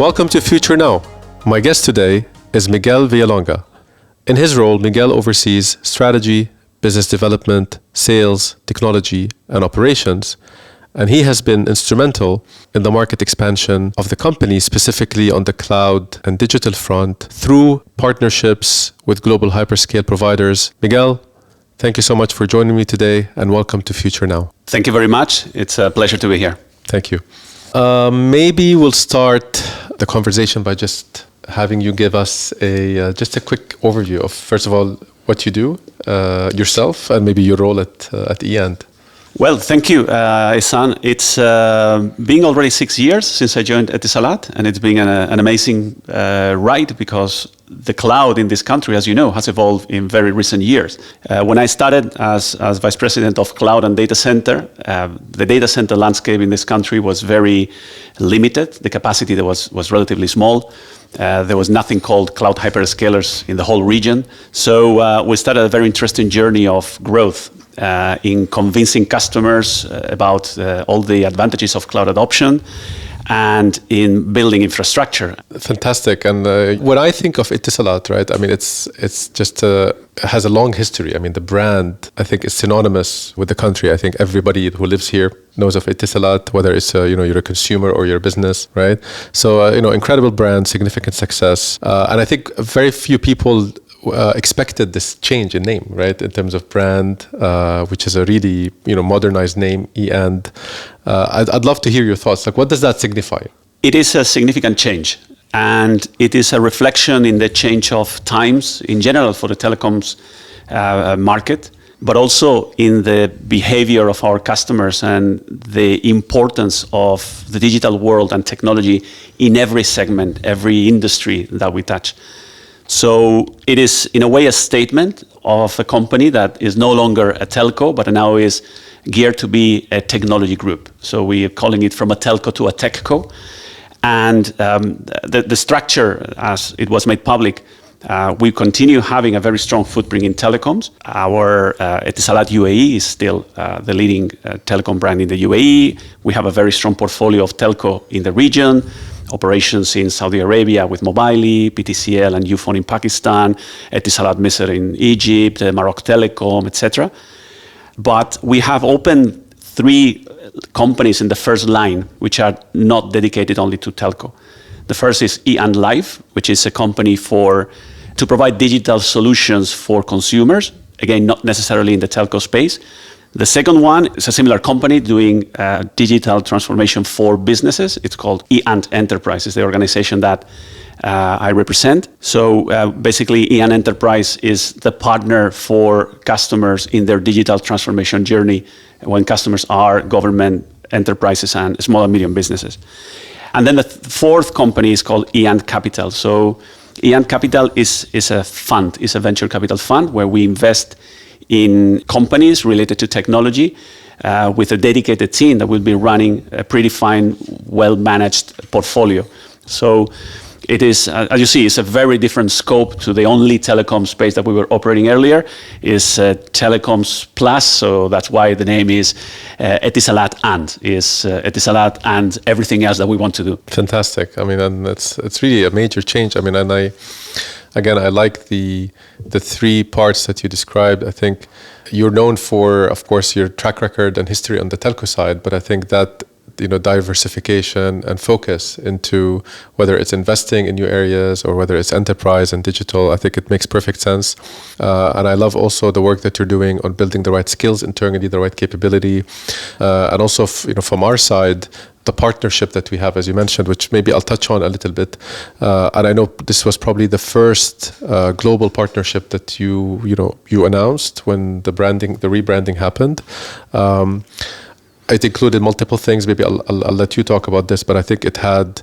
Welcome to Future Now. My guest today is Miguel Villalonga. In his role, Miguel oversees strategy, business development, sales, technology, and operations, and he has been instrumental in the market expansion of the company, specifically on the cloud and digital front, through partnerships with global hyperscale providers. Miguel, thank you so much for joining me today, and welcome to Future Now. Thank you very much. It's a pleasure to be here. Thank you. Maybe we'll start the conversation by just having you give us just a quick overview of, first of all, what you do yourself and maybe your role at Ihsan. Well, thank you, Ihsan. It's been already 6 years since I joined Etisalat, and it's been an amazing ride because the cloud in this country, as you know, has evolved in very recent years. When I started as Vice President of Cloud and Data Center, the data center landscape in this country was very limited. The capacity there was relatively small. There was nothing called cloud hyperscalers in the whole region. So we started a very interesting journey of growth in convincing customers about all the advantages of cloud adoption and in building infrastructure. Fantastic. And when I think of Etisalat, right, I mean, it's just has a long history. I mean, the brand, I think, is synonymous with the country. I think everybody who lives here knows of Etisalat, whether it's you're a consumer or you're a business, right? So incredible brand, significant success, and I think very few people expected this change in name, right? In terms of brand, which is a really modernized name, and I'd love to hear your thoughts. Like, what does that signify? It is a significant change, and it is a reflection in the change of times in general for the telecoms market, but also in the behavior of our customers and the importance of the digital world and technology in every segment, every industry that we touch. So it is, in a way, a statement of a company that is no longer a telco, but now is geared to be a technology group. So we are calling it from a telco to a techco. And the structure, as it was made public, we continue having a very strong footprint in telecoms. Our Etisalat UAE is still the leading telecom brand in the UAE. We have a very strong portfolio of telco in the region. Operations in Saudi Arabia with Mobily, PTCL and Ufone in Pakistan, Etisalat Misr in Egypt, Maroc Telecom, etc. But we have opened 3 companies in the first line, which are not dedicated only to telco. The first is Ihsan Live, which is a company to provide digital solutions for consumers, again, not necessarily in the telco space. The second one is a similar company doing digital transformation for businesses. It's called Ihsan Enterprise. It's the organization that I represent. So basically, Ihsan Enterprise is the partner for customers in their digital transformation journey when customers are government enterprises and small and medium businesses. And then the fourth company is called Ihsan Capital. So Ihsan Capital is a fund, is a venture capital fund where we invest in companies related to technology with a dedicated team that will be running a predefined, well-managed portfolio. So it is, as you see, it's a very different scope to the only telecom space that we were operating earlier. It's telecoms plus, so that's why the name is Etisalat Etisalat and everything else that we want to do. Fantastic. I mean, and it's really a major change. I mean, and I like the 3 parts that you described. I think you're known for, of course, your track record and history on the telco side, but I think that diversification and focus into whether it's investing in new areas or whether it's enterprise and digital, I think it makes perfect sense. And I love also the work that you're doing on building the right skills internally, the right capability, and also from our side, the partnership that we have, as you mentioned, which maybe I'll touch on a little bit. And I know this was probably the first global partnership that you announced when the rebranding happened. It included multiple things. Maybe I'll let you talk about this, but I think it had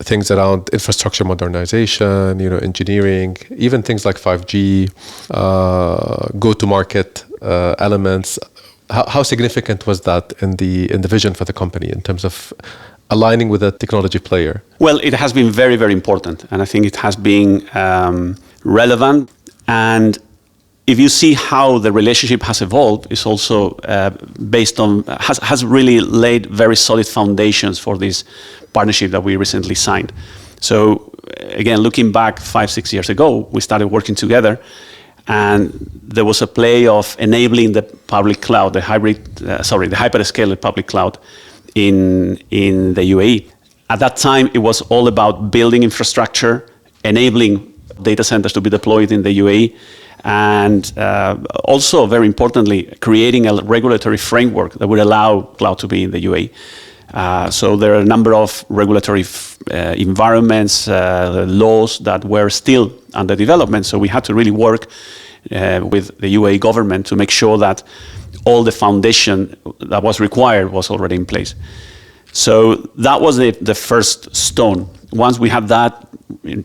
things around infrastructure modernization, engineering, even things like 5G, go-to-market elements. How significant was that in the vision for the company in terms of aligning with a technology player? Well, it has been very, very important, and I think it has been relevant. And if you see how the relationship has evolved, it's also based on, has really laid very solid foundations for this partnership that we recently signed. So again, looking back 5-6 years ago, we started working together, and there was a play of enabling the public cloud, the hyperscaler public cloud in the UAE. At that time, it was all about building infrastructure, enabling data centers to be deployed in the UAE, and also, very importantly, creating a regulatory framework that would allow cloud to be in the UAE. So there are a number of regulatory environments, laws that were still under development. So we had to really work with the UAE government to make sure that all the foundation that was required was already in place. So that was the first stone. Once we had that,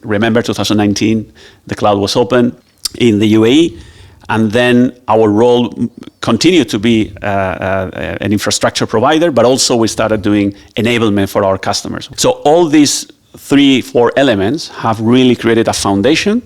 remember 2019, the cloud was open in the UAE. And then our role continued to be an infrastructure provider, but also we started doing enablement for our customers. So all these 3-4 elements have really created a foundation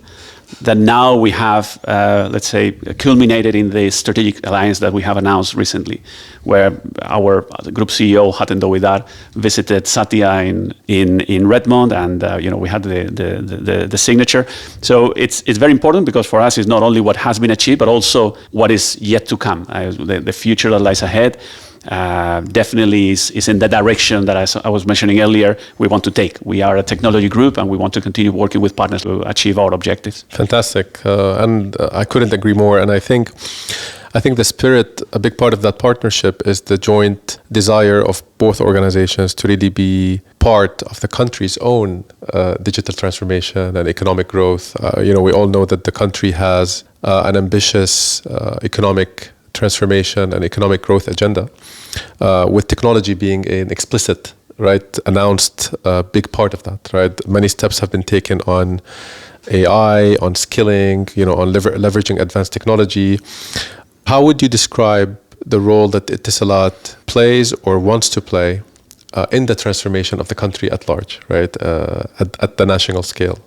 that now we have, let's say, culminated in the strategic alliance that we have announced recently, where our group CEO, Hatem Dawidar, visited Satya in Redmond, and we had the signature. So it's very important, because for us it's not only what has been achieved, but also what is yet to come. The future that lies ahead definitely is in the direction that I was mentioning earlier we want to take. We are a technology group, and we want to continue working with partners to achieve our objectives. Fantastic. And I couldn't agree more. And I think the spirit, a big part of that partnership is the joint desire of both organizations to really be part of the country's own digital transformation and economic growth. We all know that the country has an ambitious economic transformation and economic growth agenda, with technology being an explicit, announced big part of that, Many steps have been taken on AI, on skilling, on leveraging advanced technology. How would you describe the role that Etisalat plays or wants to play in the transformation of the country at large, at the national scale?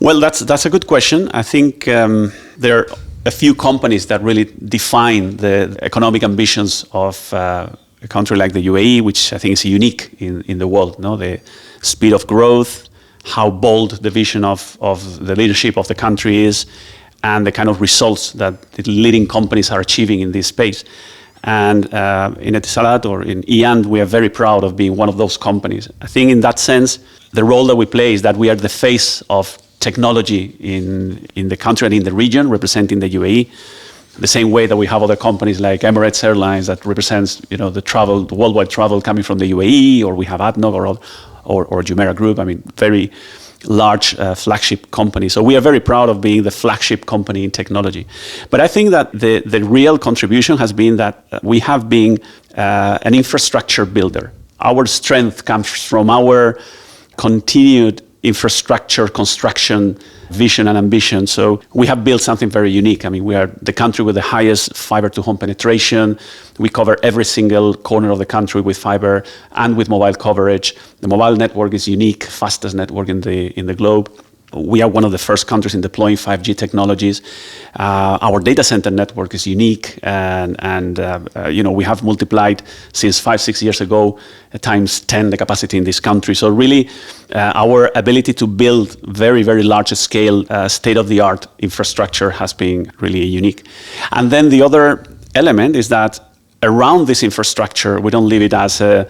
Well, that's a good question. I think there are a few companies that really define the economic ambitions of a country like the UAE, which I think is unique in the world. The speed of growth, how bold the vision of the leadership of the country is, and the kind of results that the leading companies are achieving in this space. And in Etisalat, or in Ihsan, we are very proud of being one of those companies. I think in that sense, the role that we play is that we are the face of technology in the country and in the region, representing the UAE. The same way that we have other companies like Emirates Airlines that represents the worldwide travel coming from the UAE, or we have ADNOC or Jumeirah Group. I mean, very large flagship company. So we are very proud of being the flagship company in technology. But I think that the real contribution has been that we have been an infrastructure builder. Our strength comes from our continued infrastructure construction vision and ambition. So we have built something very unique. I mean, we are the country with the highest fiber to home penetration. We cover every single corner of the country with fiber and with mobile coverage. The mobile network is unique, fastest network in the globe. We are one of the first countries in deploying 5G technologies. Our data center network is unique, and we have multiplied since 5-6 years ago times 10 the capacity in this country. So really, our ability to build very, very large scale state-of-the-art infrastructure has been really unique. And then the other element is that around this infrastructure, we don't leave it as a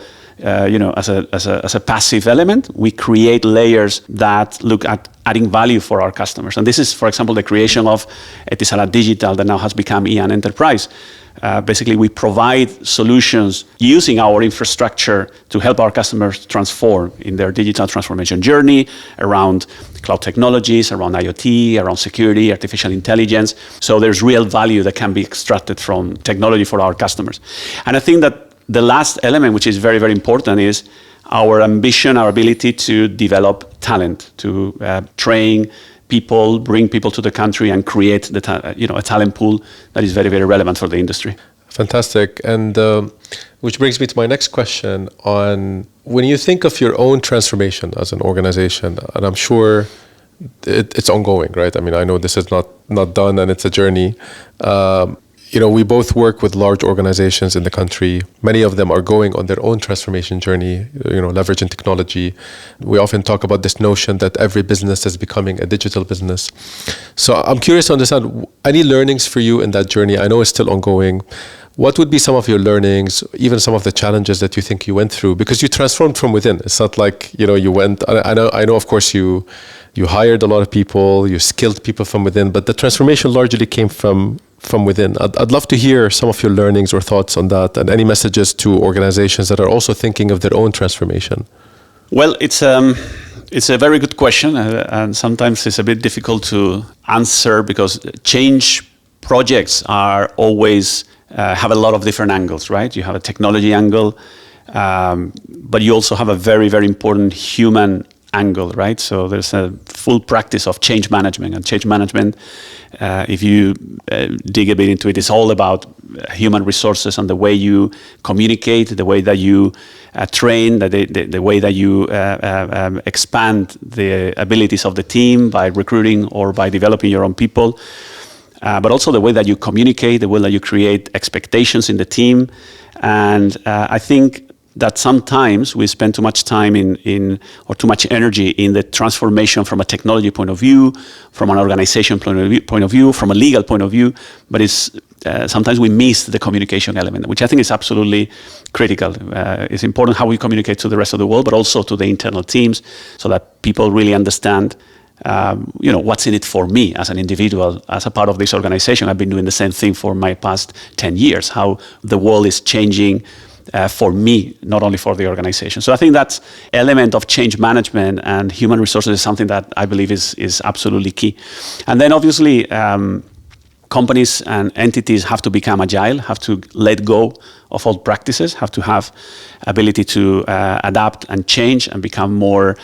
passive element. We create layers that look at adding value for our customers. And this is, for example, the creation of Etisalat Digital that now has become Ihsan Enterprise. Basically, we provide solutions using our infrastructure to help our customers transform in their digital transformation journey around cloud technologies, around IoT, around security, artificial intelligence. So there's real value that can be extracted from technology for our customers. And I think that the last element, which is very, very important, is our ambition, our ability to develop talent, to train people, bring people to the country, and create a talent pool that is very, very relevant for the industry. Fantastic. And which brings me to my next question on when you think of your own transformation as an organization, and I'm sure it's ongoing, right? I mean, I know this is not done and it's a journey. we both work with large organizations in the country. Many of them are going on their own transformation journey, leveraging technology. We often talk about this notion that every business is becoming a digital business. So I'm curious to understand, any learnings for you in that journey? I know it's still ongoing. What would be some of your learnings, even some of the challenges that you think you went through? Because you transformed from within. It's not like, you went, I know, of course, you hired a lot of people, you skilled people from within, but the transformation largely came from within. I'd love to hear some of your learnings or thoughts on that, and any messages to organizations that are also thinking of their own transformation. Well, it's a very good question, and sometimes it's a bit difficult to answer because change projects are always have a lot of different angles, right? You have a technology angle, but you also have a very, very important human angle, right? So there's a full practice of change management, and change management, if you dig a bit into it, is all about human resources and the way you communicate, the way that you train, the way that you expand the abilities of the team by recruiting or by developing your own people. But also the way that you communicate, the way that you create expectations in the team. And I think that sometimes we spend too much time or too much energy in the transformation from a technology point of view, from an organization point of view, from a legal point of view, but sometimes we miss the communication element, which I think is absolutely critical. It's important how we communicate to the rest of the world, but also to the internal teams, so that people really understand what's in it for me as an individual, as a part of this organization. I've been doing the same thing for my past 10 years, how the world is changing for me, not only for the organization. So I think that element of change management and human resources is something that I believe is absolutely key. And then obviously, companies and entities have to become agile, have to let go of old practices, have to have ability to adapt and change and become more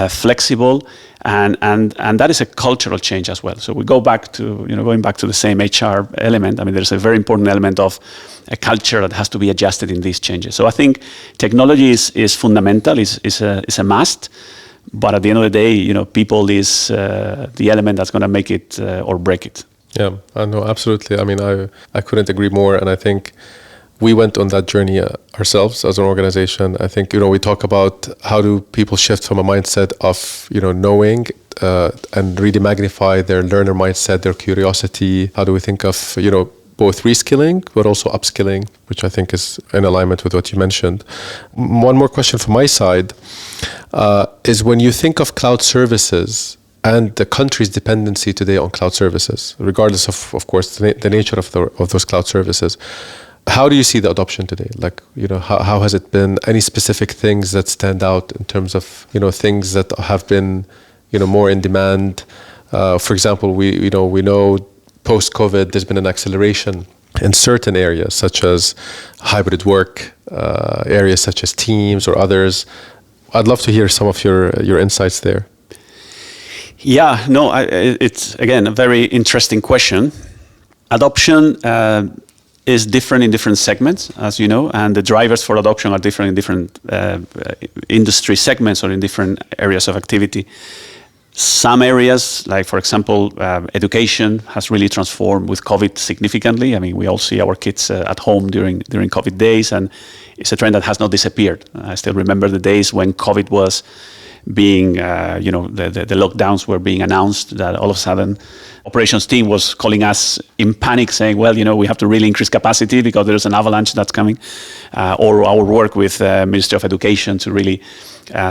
flexible. And that is a cultural change as well. So we go back to, going back to the same HR element. I mean, there's a very important element of a culture that has to be adjusted in these changes. So I think technology is fundamental, is a must. But at the end of the day, people is the element that's going to make it or break it. Yeah, I know, absolutely. I mean, I couldn't agree more. And I think we went on that journey ourselves as an organization. I think, we talk about how do people shift from a mindset of, knowing and really magnify their learner mindset, their curiosity. How do we think of, both reskilling, but also upskilling, which I think is in alignment with what you mentioned. One more question from my side is when you think of cloud services and the country's dependency today on cloud services, regardless of course, the nature of those cloud services, how do you see the adoption today? Like, how has it been? Any specific things that stand out in terms of, things that have been, more in demand? For example, we know post-COVID, there's been an acceleration in certain areas, such as hybrid work, areas such as Teams or others. I'd love to hear some of your insights there. Yeah, no, it's, again, a very interesting question. Adoption is different in different segments, as you know, and the drivers for adoption are different in different industry segments or in different areas of activity. Some areas, like for example, education has really transformed with COVID significantly. I mean, we all see our kids at home during COVID days, and it's a trend that has not disappeared. I still remember the days when COVID was being, the lockdowns were being announced, that all of a sudden operations team was calling us in panic saying, well, we have to really increase capacity because there's an avalanche that's coming. Or our work with Ministry of Education to really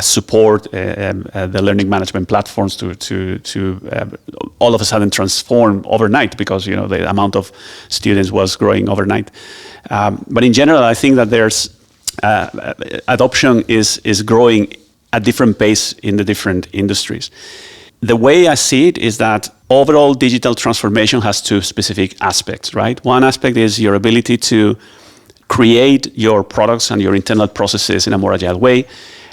support the learning management platforms to all of a sudden transform overnight because, the amount of students was growing overnight. But in general, I think that there's adoption is growing at different pace in the different industries. The way I see it is that overall digital transformation has two specific aspects, right? One aspect is your ability to create your products and your internal processes in a more agile way.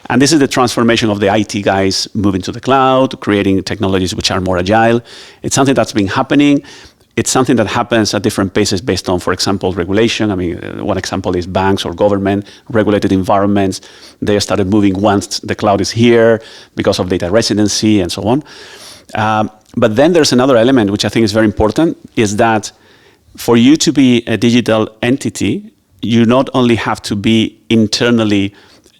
And this is the transformation of the IT guys moving to the cloud, creating technologies which are more agile. It's something that's been happening. It's something that happens at different paces based on, for example, regulation. I mean, one example is banks or government, regulated environments. They started moving once the cloud is here because of data residency and so on. But then there's another element which I think is very important, is that for you to be a digital entity, you not only have to be internally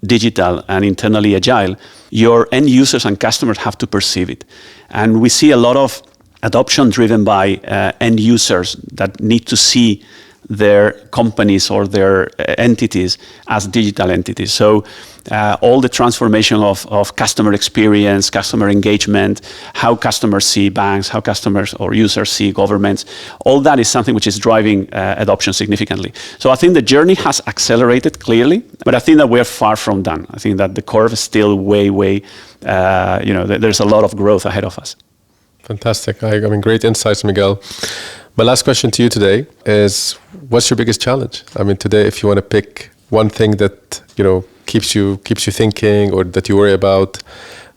digital and internally agile, your end users and customers have to perceive it. And we see a lot of adoption driven by end users that need to see their companies or their entities as digital entities. So all the transformation of customer experience, customer engagement, how customers see banks, how customers or users see governments, all that is something which is driving adoption significantly. So I think the journey has accelerated clearly, but I think that we're far from done. I think that the curve is still way, there's a lot of growth ahead of us. Fantastic. I mean, great insights, Miguel. My last question to you today is, what's your biggest challenge? I mean, today, if you want to pick one thing that, keeps you thinking or that you worry about,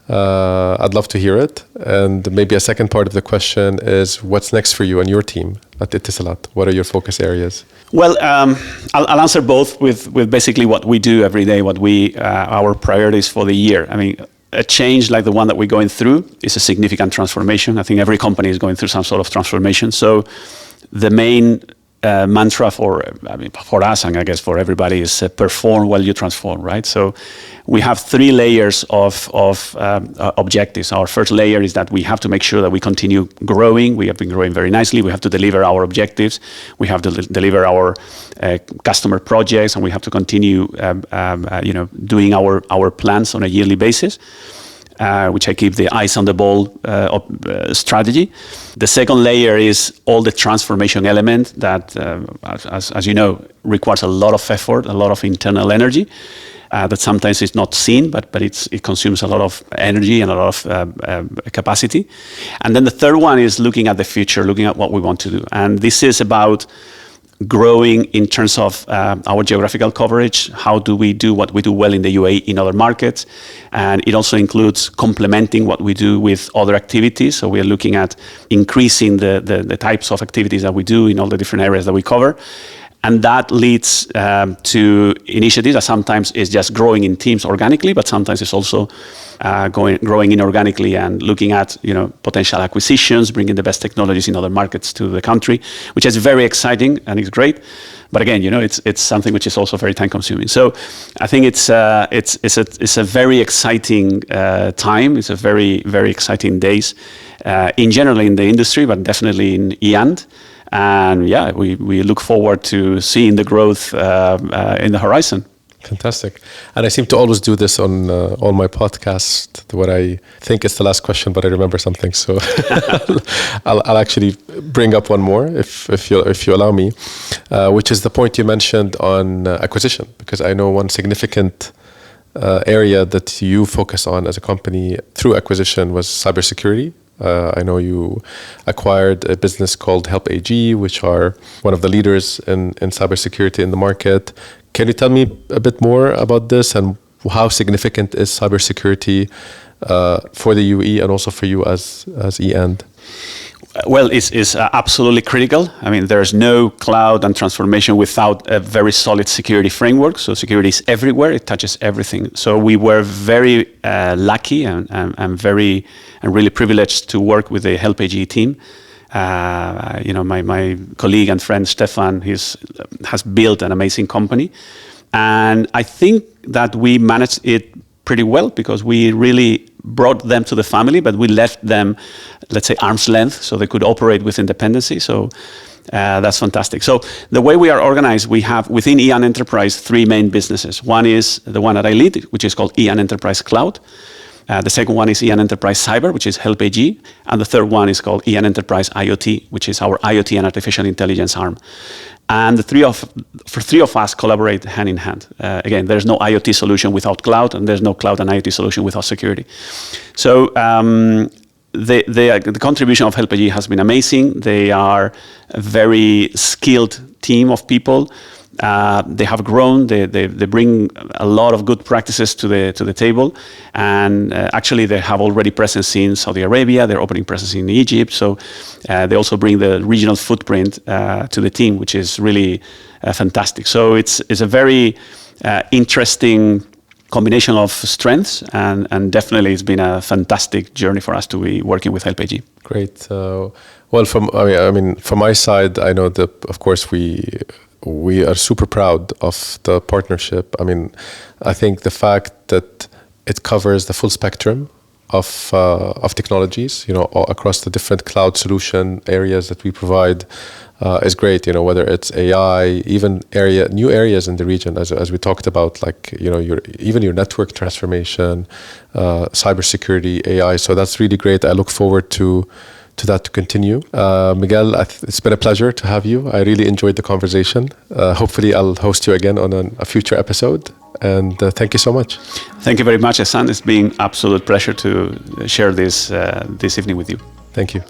I'd love to hear it. And maybe a second part of the question is, what's next for you and your team at Etisalat? What are your focus areas? Well, I'll answer both with basically what we do every day, what our priorities for the year. I mean, a change like the one that we're going through is a significant transformation. I think every company is going through some sort of transformation. So the main mantra for us, and I guess for everybody, is perform while you transform, right? So we have 3 layers of objectives. Our first layer is that we have to make sure that we continue growing. We have been growing very nicely. We have to deliver our objectives. We have to deliver our customer projects, and we have to continue doing our plans on a yearly basis. Which I keep the eyes on the ball strategy. The second layer is all the transformation element that, as you know, requires a lot of effort, a lot of internal energy that sometimes is not seen, but it consumes a lot of energy and a lot of capacity. And then the third one is looking at the future, looking at what we want to do. And this is about growing in terms of our geographical coverage. How do we do what we do well in the UAE in other markets? And it also includes complementing what we do with other activities. So we are looking at increasing the types of activities that we do in all the different areas that we cover. And that leads to initiatives that sometimes is just growing in teams organically, but sometimes it's also growing inorganically and looking at potential acquisitions, bringing the best technologies in other markets to the country, which is very exciting and it's great. But again, it's something which is also very time consuming. So I think it's a very exciting time. It's a very, very exciting days in general in the industry, but definitely in IAND. And yeah, we look forward to seeing the growth in the horizon. Fantastic. And I seem to always do this on all my podcasts, what I think is the last question, but I remember something. So I'll actually bring up one more if you allow me, which is the point you mentioned on acquisition, because I know one significant area that you focus on as a company through acquisition was cybersecurity. I know you acquired a business called Help AG, which are one of the leaders in cybersecurity in the market. Can you tell me a bit more about this and how significant is cybersecurity for the UAE and also for you as EAND? Well, it's absolutely critical. I mean, there's no cloud and transformation without a very solid security framework. So security is everywhere; it touches everything. So we were very lucky and really privileged to work with the Help AG team. My colleague and friend Stefan has built an amazing company, and I think that we managed it pretty well because we really brought them to the family, but we left them, let's say, arm's length, so they could operate with independency. So that's fantastic. So the way we are organized, we have within IAN Enterprise 3 main businesses. One is the one that I lead, which is called IAN Enterprise Cloud. The second one is IAN Enterprise Cyber, which is Help AG. And the third one is called IAN Enterprise IoT, which is our IoT and artificial intelligence arm. And the three of us collaborate hand in hand. Again, there's no IoT solution without cloud, and there's no cloud and IoT solution without security. So the contribution of Help AG has been amazing. They are a very skilled team of people. They have grown. They bring a lot of good practices to the table, and actually they have already presence in Saudi Arabia. They're opening presence in Egypt. So they also bring the regional footprint to the team, which is really fantastic. So it's a very interesting combination of strengths, and definitely it's been a fantastic journey for us to be working with HelpAG. Great. Well, from my side, I know that of course we are super proud of the partnership. I mean, I think the fact that it covers the full spectrum of technologies, across the different cloud solution areas that we provide, is great. Whether it's AI, even new areas in the region, as we talked about, like your network transformation, cybersecurity, AI. So that's really great. I look forward to that to continue. Miguel, it's been a pleasure to have you. I really enjoyed the conversation. Hopefully, I'll host you again on a future episode. And thank you so much. Thank you very much, Ihsan. It's been an absolute pleasure to share this evening with you. Thank you.